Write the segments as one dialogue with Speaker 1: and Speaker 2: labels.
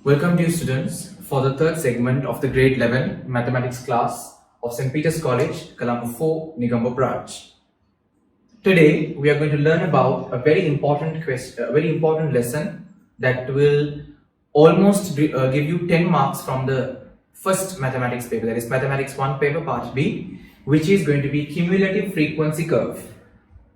Speaker 1: Welcome to you students for the third segment of the grade 11 mathematics class of St. Peter's College, Colombo 4, Negombo branch. Today we are going to learn about a very important lesson that will almost give you 10 marks from the first mathematics paper, that is mathematics 1 paper part B, which is going to be cumulative frequency curve.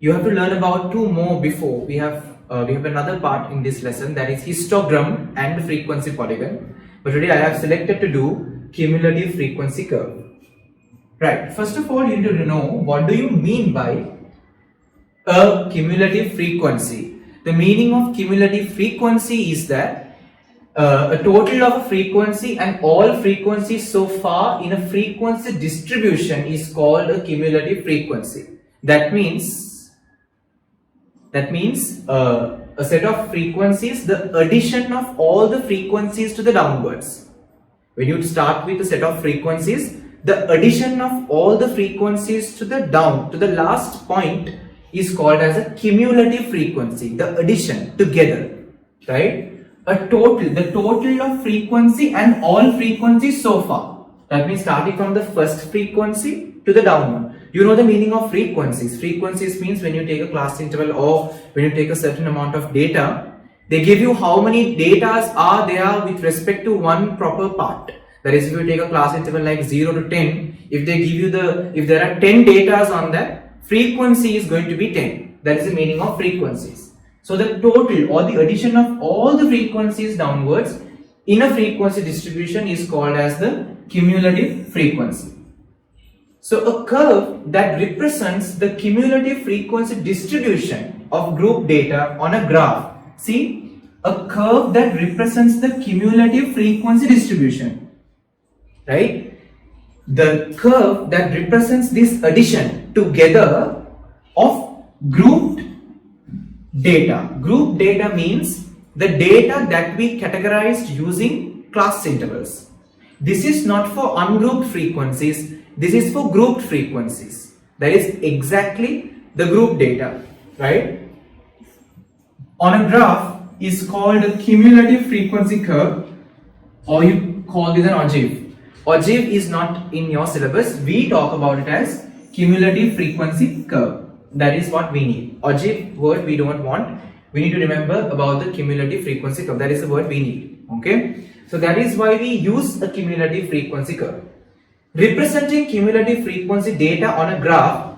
Speaker 1: You have to learn about two more before we have another part in this lesson, that is histogram and frequency polygon. But today I have selected to do cumulative frequency curve. Right. First of all, you need to know what do you mean by a cumulative frequency. The meaning of cumulative frequency is that a total of a frequency and all frequencies so far in a frequency distribution is called a cumulative frequency. That means a set of frequencies, the addition of all the frequencies to the downwards. When you start with a set of frequencies, the addition of all the frequencies to the last point is called as a cumulative frequency. The addition together, right? The total of frequency and all frequencies so far. That means starting from the first frequency to the downward. You know the meaning of frequencies. Frequencies means when you take a class interval or when you take a certain amount of data, they give you how many datas are there with respect to one proper part. That is, if you take a class interval like 0 to 10, if there are 10 datas on that, frequency is going to be 10. That is the meaning of frequencies. So the total or the addition of all the frequencies downwards in a frequency distribution is called as the cumulative frequency. So a curve that represents the cumulative frequency distribution of group data on a graph. See, a curve that represents the cumulative frequency distribution, right? The curve that represents this addition together of grouped data. Group data means the data that we categorized using class intervals. This is not for ungrouped frequencies. This is for grouped frequencies. That is exactly the group data, right? On a graph is called a cumulative frequency curve, or you call this an ogive. Ogive is not in your syllabus. We talk about it as cumulative frequency curve. That is what we need. Ogive word we don't want. We need to remember about the cumulative frequency curve. That is the word we need. Okay. So that is why we use a cumulative frequency curve. Representing cumulative frequency data on a graph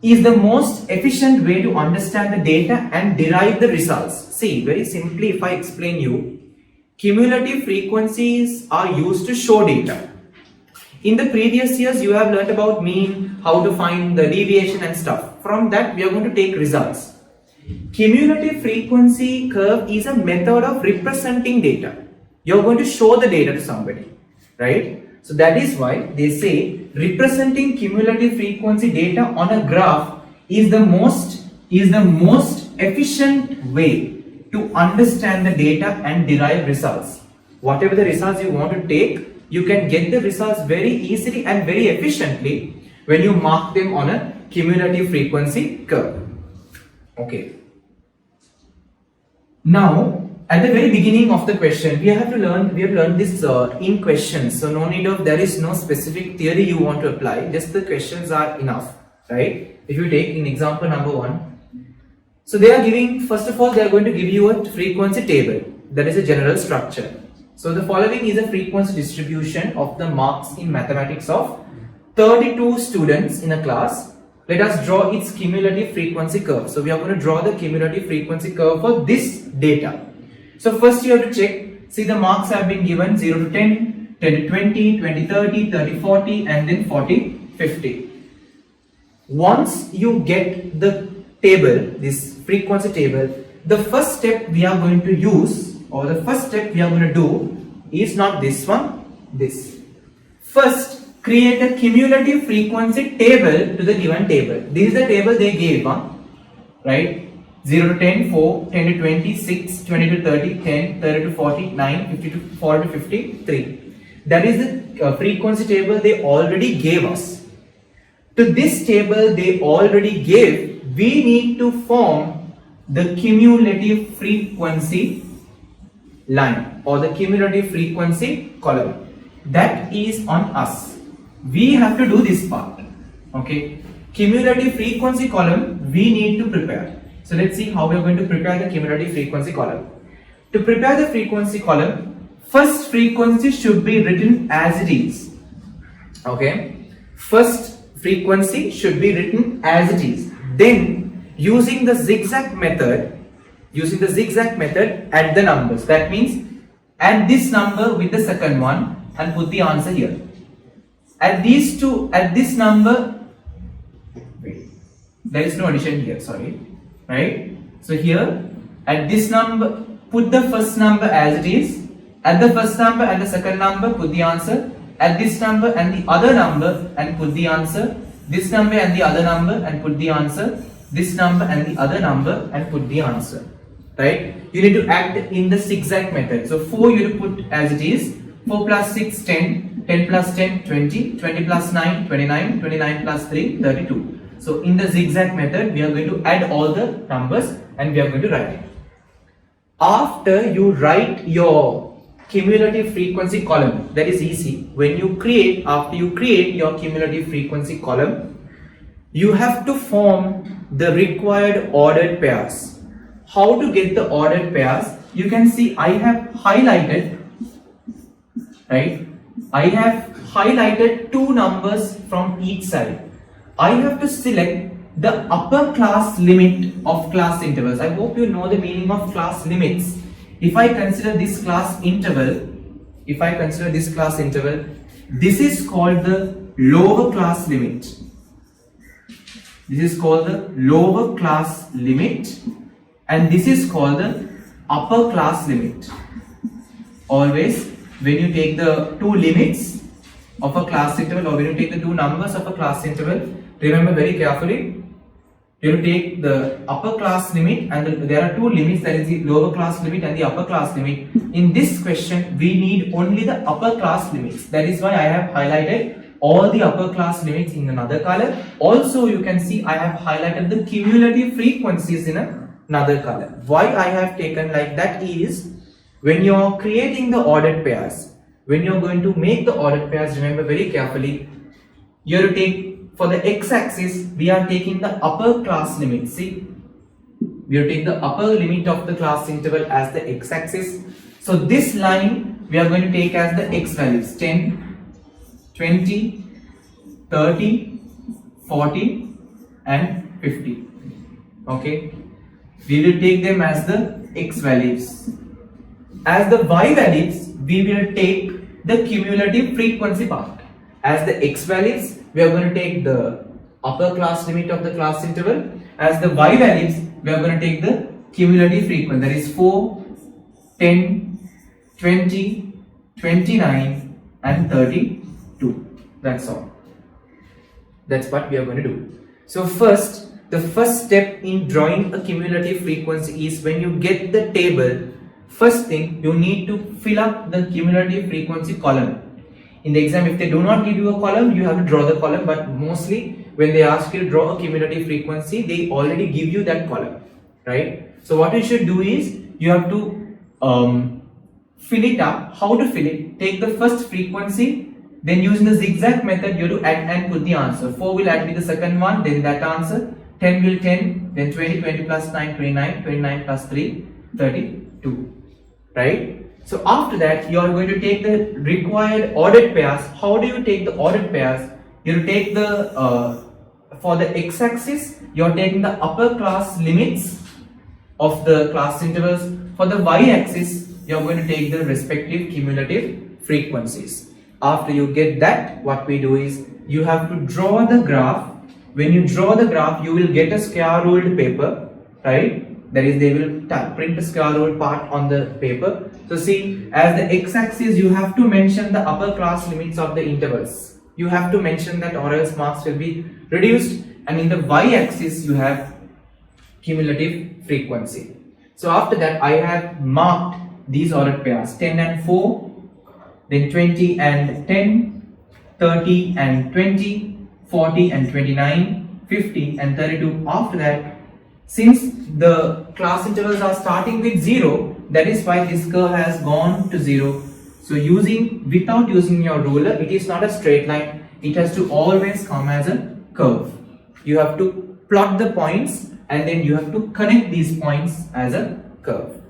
Speaker 1: is the most efficient way to understand the data and derive the results. See, very simply, if I explain you, cumulative frequencies are used to show data. In the previous years, you have learnt about mean, how to find the deviation and stuff. From that, we are going to take results. Cumulative frequency curve is a method of representing data. You are going to show the data to somebody, right? So that is why they say representing cumulative frequency data on a graph is the most efficient way to understand the data and derive results. Whatever the results you want to take, you can get the results very easily and very efficiently when you mark them on a cumulative frequency curve. Okay. Now, at the very beginning of the question, we have learned this in questions. So no need of, there is no specific theory you want to apply. Just the questions are enough, right? If you take in example number 1. So they are giving, first of all, they are going to give you a frequency table. That is a general structure. So the following is a frequency distribution of the marks in mathematics of 32 students in a class. Let us draw its cumulative frequency curve. So we are going to draw the cumulative frequency curve for this data. So first you have to check, see the marks have been given 0 to 10, 10 to 20, 20 30, 30 40 and then 40 50. Once you get the table, this frequency table, the first step we are going to use, or the first step we are going to do is not this one, this. First, create a cumulative frequency table to the given table. This is the table they gave, right? 0 to 10, 4, 10 to 20, 6, 20 to 30, 10, 30 to 40, 9, 50 to 40 to 50, 3. That is the frequency table they already gave us. To this table they already gave, we need to form the cumulative frequency line or the cumulative frequency column. That is on us. We have to do this part. Okay. Cumulative frequency column we need to prepare. So let's see how we are going to prepare the cumulative frequency column. To prepare the frequency column, first frequency should be written as it is. Okay. First frequency should be written as it is. Then using the zigzag method, add the numbers. That means add this number with the second one and put the answer here. Add these two, add this number. Wait, there is no addition here, sorry. Right? So here, add this number, put the first number as it is. Add the first number and the second number, put the answer. Add this number and the other number and put the answer. This number and the other number and put the answer. This number and the other number and put the answer. Right? You need to act in the zigzag method. So 4 you have to put as it is. 4 plus 6, 10. 10 plus 10, 20. 20 plus 9, 29. 29 plus 3, 32. So in the zigzag method, we are going to add all the numbers and we are going to write it. After you write your cumulative frequency column, that is easy. After you create your cumulative frequency column, you have to form the required ordered pairs. How to get the ordered pairs? You can see I have highlighted, right? I have highlighted two numbers from each side. I have to select the upper class limit of class intervals. I hope you know the meaning of class limits. If I consider this class interval, this is called the lower class limit. This is called the lower class limit, and this is called the upper class limit. Always, when you take the two limits of a class interval, or when you take the two numbers of a class interval, remember very carefully, you take the upper class limit, and there are two limits, that is the lower class limit and the upper class limit. In this question, we need only the upper class limits. That is why I have highlighted all the upper class limits in another color. Also, you can see I have highlighted the cumulative frequencies in another color. Why I have taken like that is, when you are creating the ordered pairs, when you are going to make the ordered pairs, remember very carefully, you have to take, for the x-axis, we are taking the upper class limit. See, we are taking the upper limit of the class interval as the x-axis. So this line we are going to take as the x values: 10, 20, 30, 40 and 50. Okay, we will take them as the x values. As the y values, we will take the cumulative frequency part. As the x values, we are going to take the upper class limit of the class interval. As the y values, we are going to take the cumulative frequency, that is 4, 10, 20, 29 and 32. That's all. That's what we are going to do. So first, the first step in drawing a cumulative frequency is, when you get the table, first thing you need to fill up the cumulative frequency column. In the exam, if they do not give you a column, you have to draw the column, but mostly when they ask you to draw a cumulative frequency, they already give you that column, right? So what you should do is, you have to fill it up. How to fill it? Take the first frequency, then using the zigzag method, you have to add and put the answer. 4 will add with the second one, then that answer. 10 will 10, then 20, 20 plus 9, 29, 29 plus 3, 32, right? So after that, you are going to take the required ordered pairs. How do you take the ordered pairs? You take the, for the x-axis, you are taking the upper class limits of the class intervals. For the y-axis, you are going to take the respective cumulative frequencies. After you get that, what we do is, you have to draw the graph. When you draw the graph, you will get a square ruled paper, right? That is, they will print a square ruled part on the paper. So see, as the x-axis, you have to mention the upper class limits of the intervals. You have to mention that, or else marks will be reduced. And in the y-axis, you have cumulative frequency. So after that, I have marked these ordered pairs: 10 and 4, then 20 and 10, 30 and 20, 40 and 29, 50 and 32. After that, since the class intervals are starting with 0, that is why this curve has gone to 0. So without using your ruler, it is not a straight line. It has to always come as a curve. You have to plot the points and then you have to connect these points as a curve.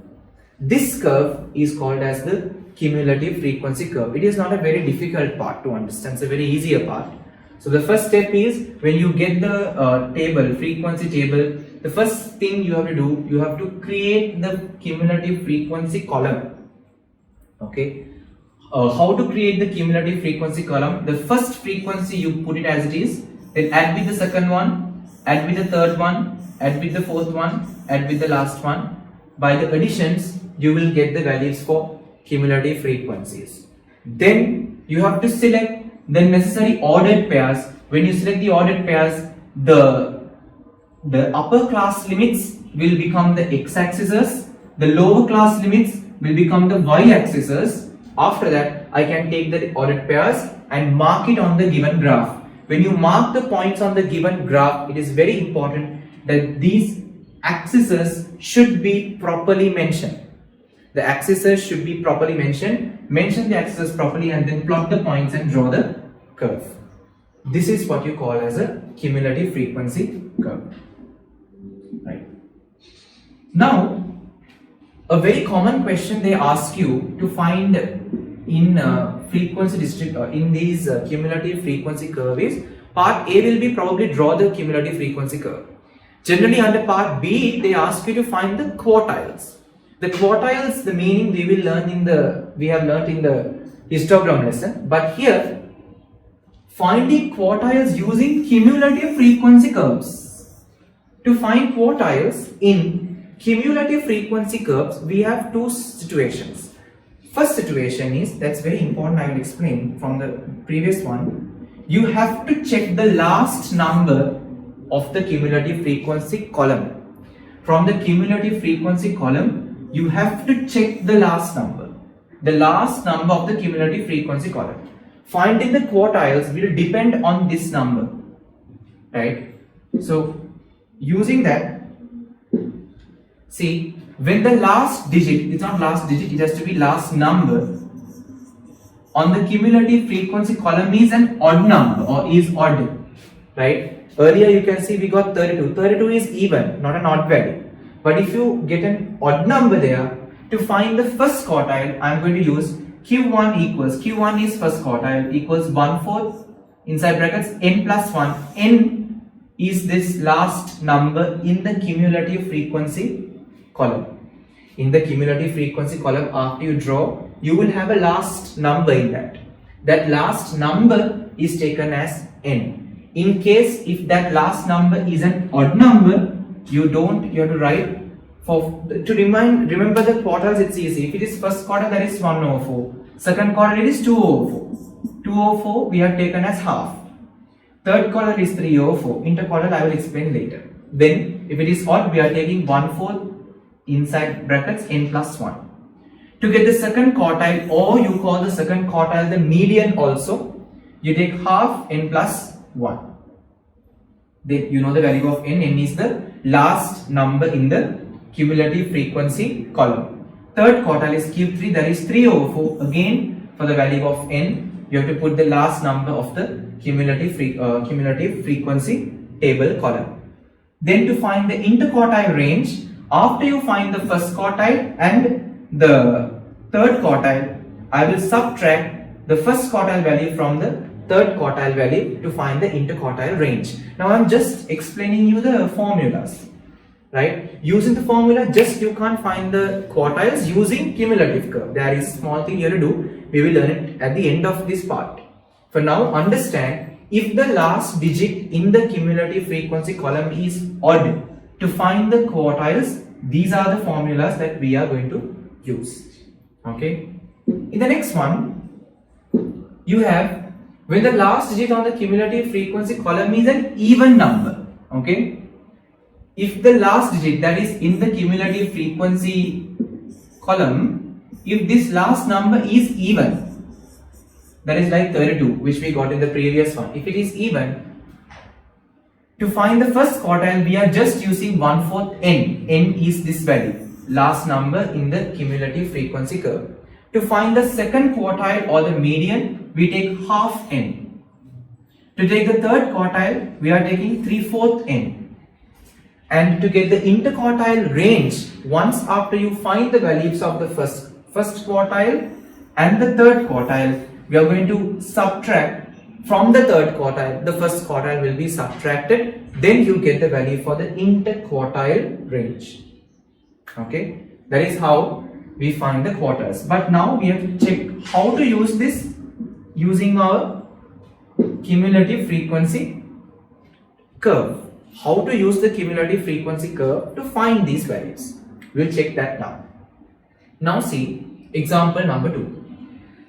Speaker 1: This curve is called as the cumulative frequency curve. It is not a very difficult part to understand. It's a very easier part. So the first step is, when you get the frequency table, the first thing you have to do, you have to create the cumulative frequency column. Okay. How to create the cumulative frequency column? The first frequency you put it as it is, then add with the second one, add with the third one, add with the fourth one, add with the last one. By the additions, you will get the values for cumulative frequencies. Then you have to select the necessary ordered pairs. When you select the ordered pairs, the upper class limits will become the x-axis, the lower class limits will become the y-axis. After that, I can take the ordered pairs and mark it on the given graph. When you mark the points on the given graph, it is very important that these axes should be properly mentioned. The axes should be properly mentioned. Mention the axes properly and then plot the points and draw the curve. This is what you call as a cumulative frequency curve. Right. Now, a very common question they ask you to find in frequency district in these cumulative frequency curve is, part A will be probably draw the cumulative frequency curve. Generally under part B, they ask you to find the quartiles. The quartiles, the meaning we have learnt in the histogram lesson, but here finding quartiles using cumulative frequency curves. To find quartiles in cumulative frequency curves, we have two situations. First situation is, that's very important, I will explain from the previous one. You have to check the last number of the cumulative frequency column. From the cumulative frequency column, you have to check the last number of the cumulative frequency column. Finding the quartiles will depend on this number, right? So using that, see, when the last digit, it's not last digit, it has to be last number on the cumulative frequency column is an odd number or is odd, right? Earlier you can see we got 32. 32 is even, not an odd value. But if you get an odd number there, to find the first quartile, I am going to use Q1 is first quartile equals 1/4 inside brackets n plus 1. N is this last number in the cumulative frequency column. In the cumulative frequency column, after you draw, you will have a last number in that. That last number is taken as n. In case if that last number is an odd number, you have to write remember the quartiles. It's easy. If it is first quartile, that is 1/4. Second quartile, it is 2/4. 2/4 we have taken as half. Third quartile is 3/4. Interquartile I will explain later. Then if it is odd, we are taking 1/4 inside brackets n plus 1. To get the second quartile, or you call the second quartile the median also, you take half n plus 1. Then you know the value of n. N is the last number in the cumulative frequency column. Third quartile is Q3, that is 3/4. Again, for the value of n, you have to put the last number of the cumulative frequency table column. Then to find the interquartile range, after you find the first quartile and the third quartile, I will subtract the first quartile value from the third quartile value to find the interquartile range. Now I am just explaining you the formulas, right? Using the formula, just you can't find the quartiles using cumulative curve. There is a small thing you have to do. We will learn it at the end of this part. For now, understand, if the last digit in the cumulative frequency column is odd, to find the quartiles, these are the formulas that we are going to use. Okay. In the next one, you have when the last digit on the cumulative frequency column is an even number. Okay. If the last digit that is in the cumulative frequency column, if this last number is even, that is like 32, which we got in the previous one. If it is even, to find the first quartile, we are just using 1/4 n. N is this value. last number in the cumulative frequency curve. To find the second quartile or the median, we take half n. To take the third quartile, we are taking 3/4 n. And to get the interquartile range, once after you find the values of the first quartile and the third quartile, we are going to subtract from the third quartile. The first quartile will be subtracted, then you get the value for the interquartile range. Okay, that is how we find the quartiles. But now we have to check how to use this using our cumulative frequency curve. How to use the cumulative frequency curve to find these values. We'll check that now. Now see example number 2.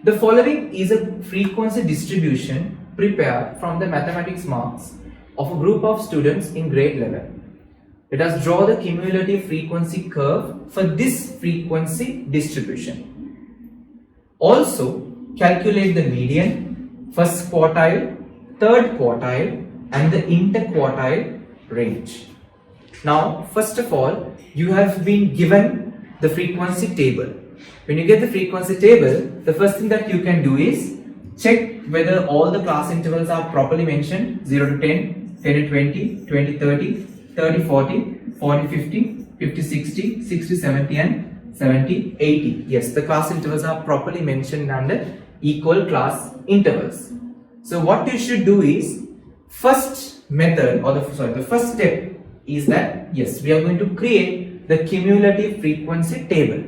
Speaker 1: The following is a frequency distribution prepared from the mathematics marks of a group of students in grade 11. Let us draw the cumulative frequency curve for this frequency distribution. Also calculate the median, first quartile, third quartile and the interquartile range. Now first of all, you have been given the frequency table. When you get the frequency table, the first thing that you can do is check whether all the class intervals are properly mentioned: 0 to 10, 10 to 20, 20 to 30, 30 40, 40 50, 50 60, 60 70 and 70 80. Yes, the class intervals are properly mentioned under equal class intervals. So what you should do is, first method or the first step is that, yes, we are going to create the cumulative frequency table.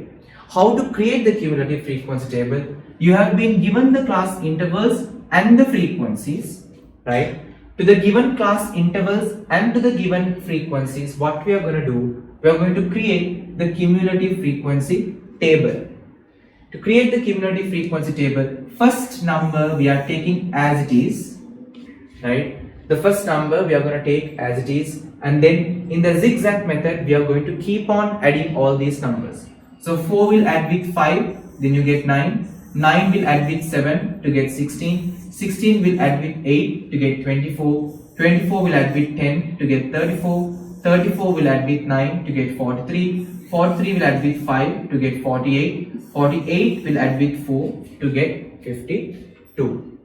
Speaker 1: How to create the cumulative frequency table? You have been given the class intervals and the frequencies, right? To the given class intervals and to the given frequencies, what we are going to do, we are going to create the cumulative frequency table. To create the cumulative frequency table, first number we are taking as it is, right? The first number we are going to take as it is, and then in the zigzag method we are going to keep on adding all these numbers. So 4 will add with 5, then you get 9. 9 will add with 7 to get 16. 16 will add with 8 to get 24. 24 will add with 10 to get 34. 34 will add with 9 to get 43. 43 will add with 5 to get 48. 48 will add with 4 to get 52.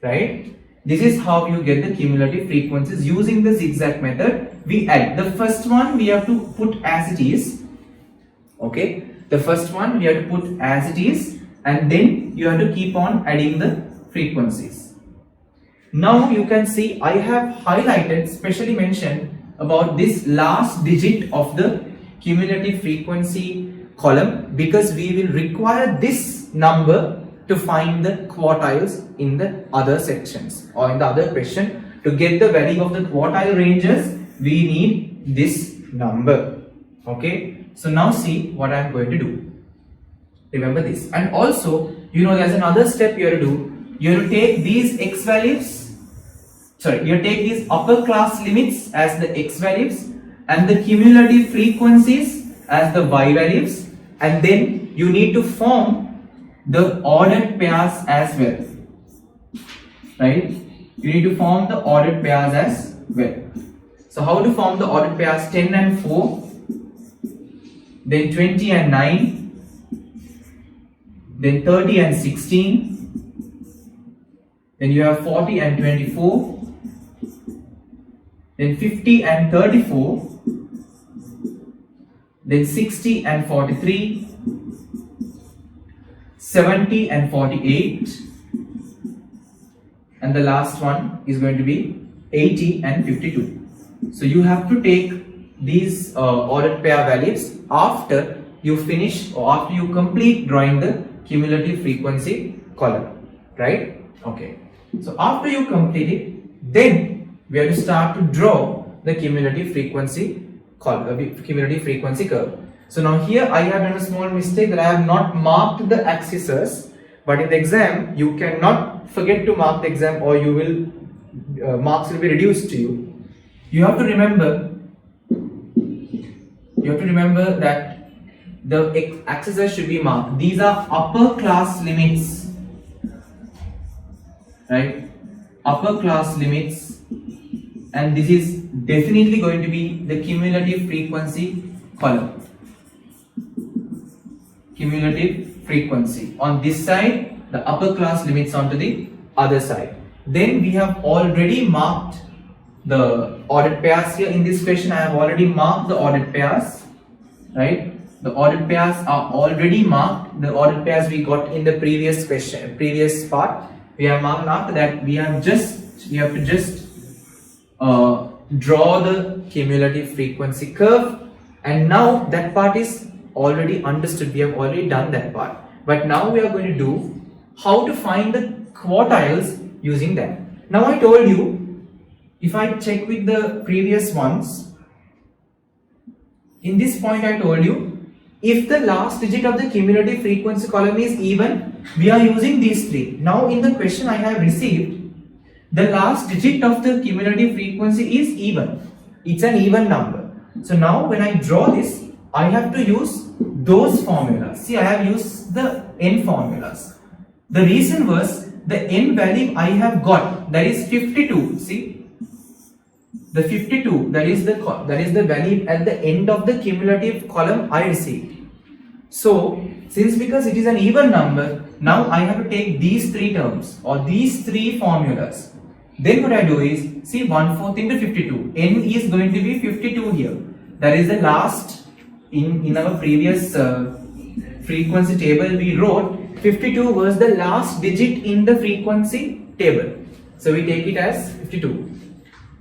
Speaker 1: Right? This is how you get the cumulative frequencies using the zigzag method. We add the first one, we have to put as it is. Okay, the first one we have to put as it is, and then you have to keep on adding the frequencies. Now you can see I have highlighted, specially mentioned about this last digit of the cumulative frequency column, because we will require this number to find the quartiles in the other sections or in the other question. To get the value of the quartile ranges, we need this number. Okay, so now see what I am going to do. Remember this. And also, there's another step you have to do. You have to take these x values, you take these upper class limits as the x values and the cumulative frequencies as the y values, and then you need to form the ordered pairs as well. Right? You need to form the ordered pairs as well. So how to form the ordered pairs? 10 and 4, then 20 and 9, then 30 and 16, then you have 40 and 24, then 50 and 34, then 60 and 43, 70 and 48, and the last one is going to be 80 and 52. So you have to take these ordered pair values after you finish or after you complete drawing the cumulative frequency column, right? Okay. So after you complete it, then we have to start to draw the cumulative frequency curve. So now here I have done a small mistake that I have not marked the axes, but in the exam you cannot forget to mark the exam, or you will marks will be reduced to you. You have to remember that the axes should be marked. These are upper class limits, right? Upper class limits, and this is definitely going to be the cumulative frequency column. cumulative frequency. On this side, the upper class limits onto the other side. Then we have already marked the ordered pairs here. In this question, I have already marked the ordered pairs, right? The ordered pairs are already marked. The ordered pairs we got in the previous question, previous part. We have marked. After that, we have to just draw the cumulative frequency curve, and now that part is already understood. We have already done that part, but now we are going to do how to find the quartiles using that. Now I told you, if I check with the previous ones, in this point I told you, if the last digit of the cumulative frequency column is even, we are using these three. Now in the question I have received, the last digit of the cumulative frequency is even. It's an even number. So now when I draw this, I have to use those formulas. See, I have used the n formulas. The reason was the n value I have got, that is 52. See, the 52, that is the value at the end of the cumulative column I received. So because it is an even number, now I have to take these three terms or these three formulas. Then what I do is, see, 1/4 into 52. N is going to be 52 here. That is the last, in our previous frequency table we wrote 52 was the last digit in the frequency table. So we take it as 52.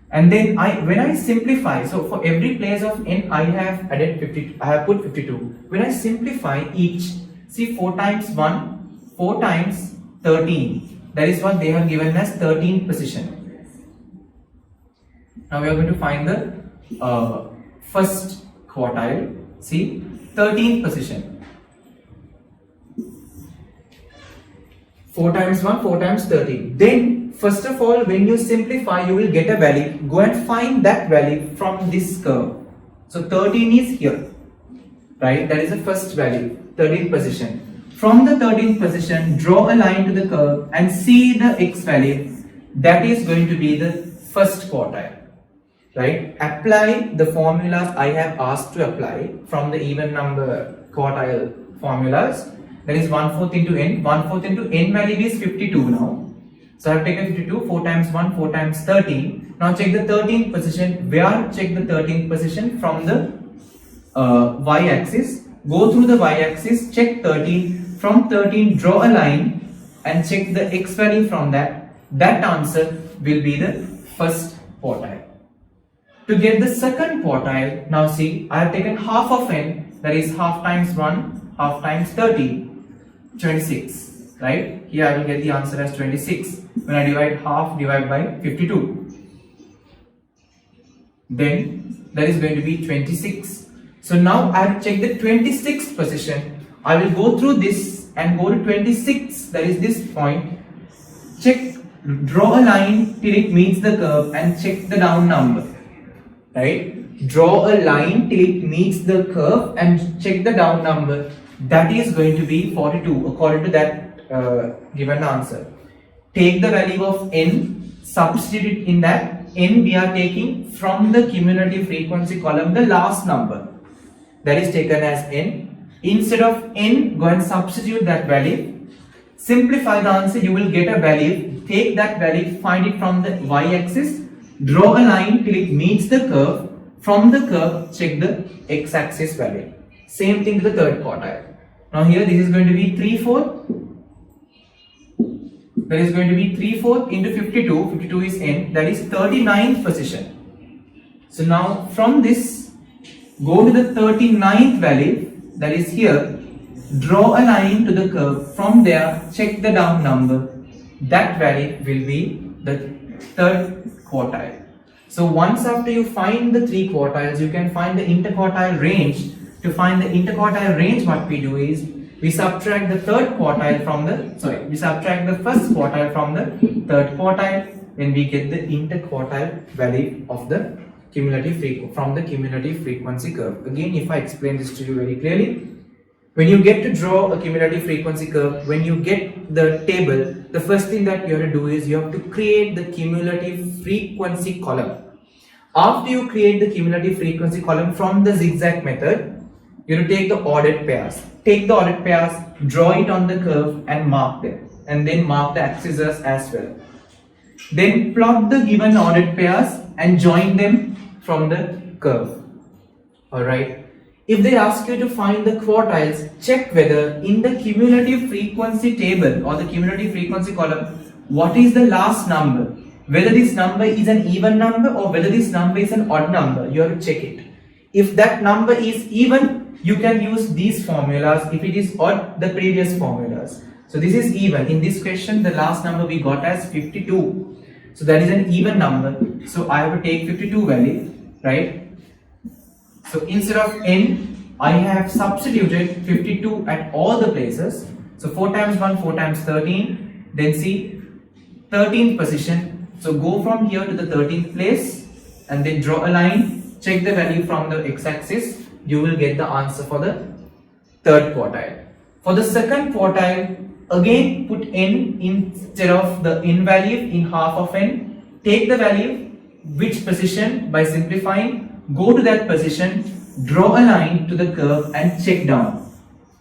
Speaker 1: And then when I simplify, so for every place of n I have added 50, I have put 52. When I simplify each, see, 4 times 1, 4 times 13. That is what they have given as 13th position. Now we are going to find the first quartile. See, 13th position. 4 times 1, 4 times 13. Then first of all, when you simplify, you will get a value. Go and find that value from this curve. So 13 is here, right? That is the first value, 13th position. From the 13th position, draw a line to the curve and see the x value. That is going to be the first quartile, right? Apply the formulas I have asked to apply from the even number quartile formulas. That is 1/4 into n. 1/4 into n value is 52 now. So I have taken 52, 4 times 1, 4 times 13. Now check the 13th position. Where check the 13th position? From the y-axis. Go through the y-axis, check 13. From 13, draw a line and check the x value from that. That answer will be the first quartile. To get the second quartile, now see, I have taken half of n, that is half times 1, half times 13, 26, right? Here I will get the answer as 26. When I divide half, divide by 52. Then that is going to be 26. So now I have checked the 26th position. I will go through this and go to 26, that is this point. Check, draw a line till it meets the curve and check the down number, right? Draw a line till it meets the curve and check the down number. That is going to be 42 according to that given answer. Take the value of n, substitute it in that. N we are taking from the cumulative frequency column the last number, that is taken as n. Instead of n, go and substitute that value. Simplify the answer, you will get a value. Take that value, find it from the y-axis, draw a line till it meets the curve. From the curve, check the x-axis value. Same thing to the third quartile. Now here this is going to be 3/4. That is going to be 3/4 into 52. 52 is n. That is 39th position. So now from this, go to the 39th value. That is here. Draw a line to the curve. From there, check the down number. That value will be the third quartile. So once after you find the three quartiles, you can find the interquartile range. To find the interquartile range, what we do is we subtract the third quartile from we subtract the first quartile from the third quartile, then we get the interquartile value of the cumulative frequency curve. Again, if I explain this to you very clearly, when you get to draw a cumulative frequency curve, when you get the table, the first thing that you have to do is you have to create the cumulative frequency column. After you create the cumulative frequency column from the zigzag method, You have to take the ordered pairs. Take the ordered pairs, draw it on the curve and mark them. And then mark the axes as well. Then plot the given ordered pairs and join them from the curve. Alright. If they ask you to find the quartiles, check whether in the cumulative frequency table or the cumulative frequency column, what is the last number. Whether this number is an even number or whether this number is an odd number. You have to check it. If that number is even, you can use these formulas. If it is odd, the previous formulas. So this is even. In this question, the last number we got as 52. So that is an even number. So I have to take 52 value, right? So instead of n, I have substituted 52 at all the places. So 4 times 1, 4 times 13. Then see 13th position. So go from here to the 13th place and then draw a line. Check the value from the x-axis. You will get the answer for the third quartile. For the second quartile, again put n instead of the n value in half of n. Take the value, which position by simplifying. Go to that position, draw a line to the curve and check down.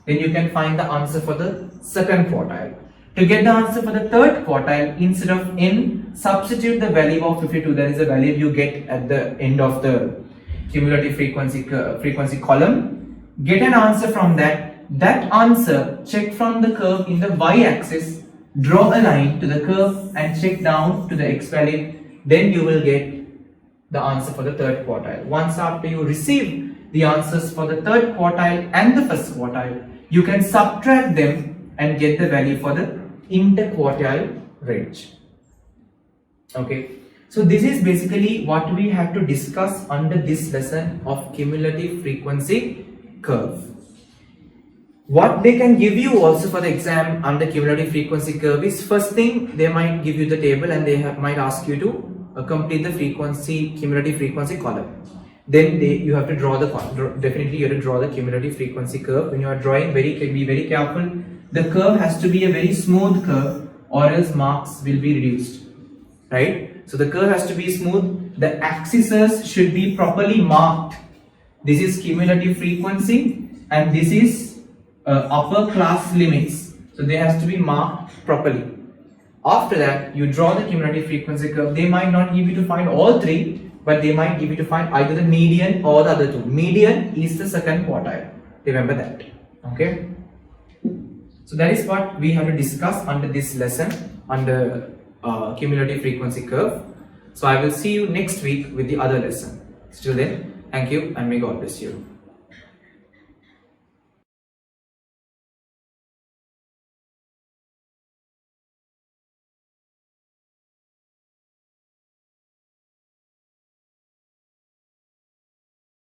Speaker 1: Then you can find the answer for the second quartile. To get the answer for the third quartile, instead of n, substitute the value of 52. That is the value you get at the end of the cumulative frequency column. Get an answer from that. That answer, check from the curve in the y-axis, draw a line to the curve and check down to the x value. Then you will get the answer for the third quartile. Once after you receive the answers for the third quartile and the first quartile, you can subtract them and get the value for the interquartile range. Okay, so this is basically what we have to discuss under this lesson of cumulative frequency curve. What they can give you also for the exam under cumulative frequency curve is, first thing, they might give you the table and they might ask you to complete the cumulative frequency column. Then you have to draw definitely you have to draw the cumulative frequency curve. When you are drawing, be very careful. The curve has to be a very smooth curve or else marks will be reduced. Right? So the curve has to be smooth. The axes should be properly marked. This is cumulative frequency and this is upper class limits. So they has to be marked properly. After that, you draw the cumulative frequency curve. They might not give you to find all three, but they might give you to find either the median or the other two. Median is the second quartile. Remember that. Okay. So that is what we have to discuss under this lesson under cumulative frequency curve. So I will see you next week with the other lesson. Till then, thank you and may God bless you.